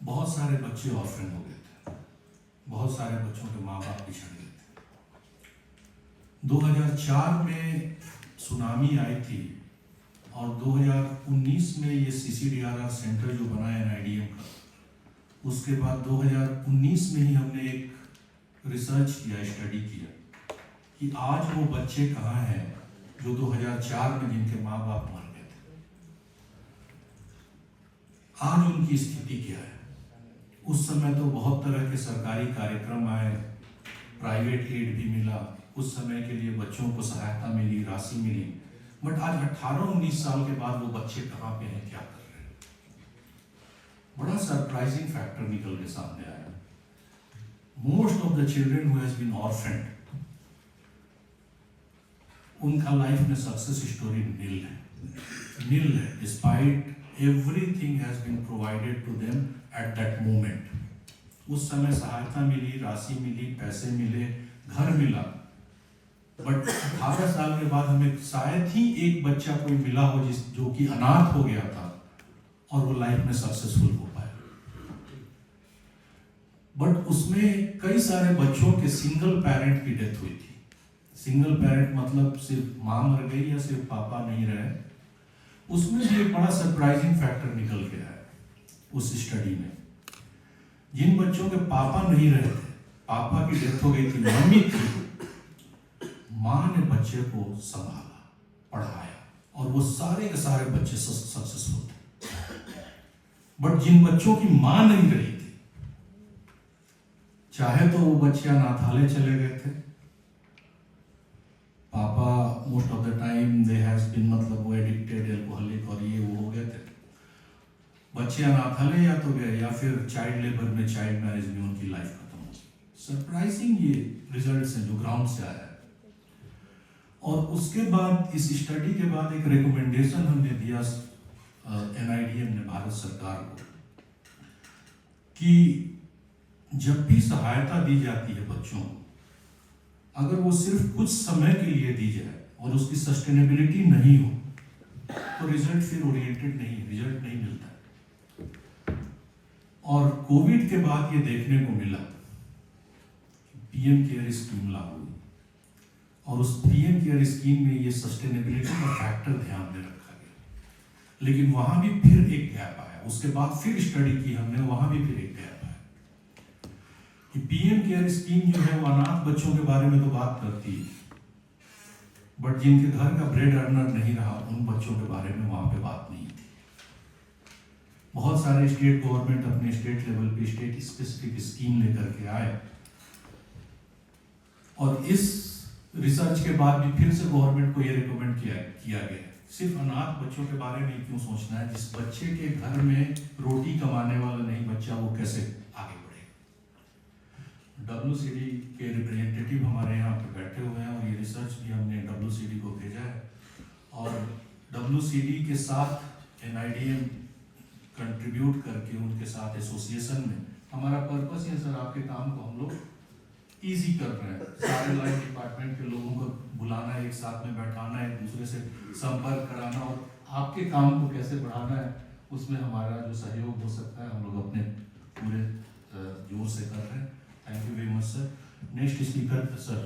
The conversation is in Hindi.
बहुत सारे बच्चे ऑर्फन हो गए थे, बहुत सारे बच्चों के माँ बाप बिछड़ गए थे। 2004 में सुनामी आई थी और 2019 में ये CCDRR सेंटर जो बना है NIDM का, उसके बाद 2019 में ही हमने एक रिसर्च किया, स्टडी किया कि आज वो बच्चे कहाँ हैं जो 2004 में जिनके माँ बाप मर गए थे। आज उनकी स्थिति क्या है? उस समय तो बहुत तरह के सरकारी कार्यक्रम आए, प्राइवेट एड भी मिला, उस समय के लिए बच्चों को सहायता मिली, राशि मिली, बट आज 18-19 साल के बाद वो बच्चे कहाँ पे हैं, क्या कर रहे हैं? बड़ा सरप्राइजिंग फैक्टर निकल के सामने आया। Most of the children who has been orphaned, उनका लाइफ में सक्सेस स्टोरी नील है, despite everything has been provided to them at that moment. उस समय सहायता मिली, राशि मिली, पैसे मिले, घर मिला, बट 18 साल के बाद हमें शायद ही एक बच्चा कोई मिला हो जो कि अनाथ हो गया था और वो लाइफ में सक्सेसफुल हो पाया। बट उसमें कई सारे बच्चों के सिंगल पेरेंट की डेथ हुई थी। सिंगल पेरेंट मतलब सिर्फ माँ मर गई या सिर्फ पापा नहीं रहे। उसमें भी एक बड़ा सरप्राइजिंग फैक्टर निकल के आया उस स्टडी में। जिन बच्चों के पापा नहीं रहे थे, पापा की डेथ हो गई थी, मम्मी थी, माँ ने बच्चे को संभाला, पढ़ाया और वो सारे के सारे बच्चे सक्सेसफुल थे। बट जिन बच्चों की माँ नहीं रही थी, चाहे तो वो बच्चे अनाथालय चले गए थे, पापा most of the time they has been मतलब वो एडिक्टेड, एल्कोहलिक और ये वो हो गए थे, बच्चे अनाथालय या तो गए या फिर चाइल्ड लेबर में, चाइल्ड मैरिज में उनकी लाइफ खत्म हो गई। सरप्राइजिंग ये रिजल्ट्स हैं जो ग्राउंड से आया है। और उसके बाद इस स्टडी के बाद एक रिकमेंडेशन हमने दिया NIDM ने भारत सरकार को कि जब भी सहायता दी जाती है बच्चों को, अगर वो सिर्फ कुछ समय के लिए दी जाए और उसकी सस्टेनेबिलिटी नहीं हो तो रिजल्ट फिर ओरिएंटेड नहीं, रिजल्ट नहीं मिलता। और कोविड के बाद ये देखने को मिला PM केयर स्कीम लागू हुई और उस PM केयर स्कीम में ये सस्टेनेबिलिटी का फैक्टर ध्यान में रखा गया, लेकिन वहां भी फिर एक गैप आया। उसके बाद फिर स्टडी की हमने, वहां भी फिर एक गैप आया कि PM केयर स्कीम जो है वो अनाथ बच्चों के बारे में तो बात करती है, बट जिनके घर का ब्रेड अर्नर नहीं रहा उन बच्चों के बारे में वहां पे बात नहीं थी। बहुत सारे स्टेट गवर्नमेंट अपने स्टेट लेवल पे स्टेट स्पेसिफिक स्कीम लेकर के आए और इस रिसर्च के बाद भी फिर से गवर्नमेंट को ये रिकमेंड किया गया, सिर्फ अनाथ बच्चों के बारे में क्यों सोचना है, जिस बच्चे के घर में रोटी कमाने वाला नहीं बच्चा, वो कैसे आगे बढ़ेगा। WCD के रिप्रेजेंटेटिव हमारे यहाँ पे बैठे हुए हैं और ये रिसर्च भी हमने WCD को भेजा है और WCD के साथ NIDM कंट्रीब्यूट करके उनके साथ एसोसिएशन में हमारा पर्पस है सर, आपके काम को हम लोग इजी कर रहे हैं। सारे लाइन डिपार्टमेंट के लोगों को बुलाना, एक साथ में बैठाना, एक दूसरे से संपर्क कराना और आपके काम को कैसे बढ़ाना है, उसमें हमारा जो सहयोग हो सकता है हम लोग अपने पूरे जोर से कर रहे हैं। Thank you very much sir. Next speaker sir.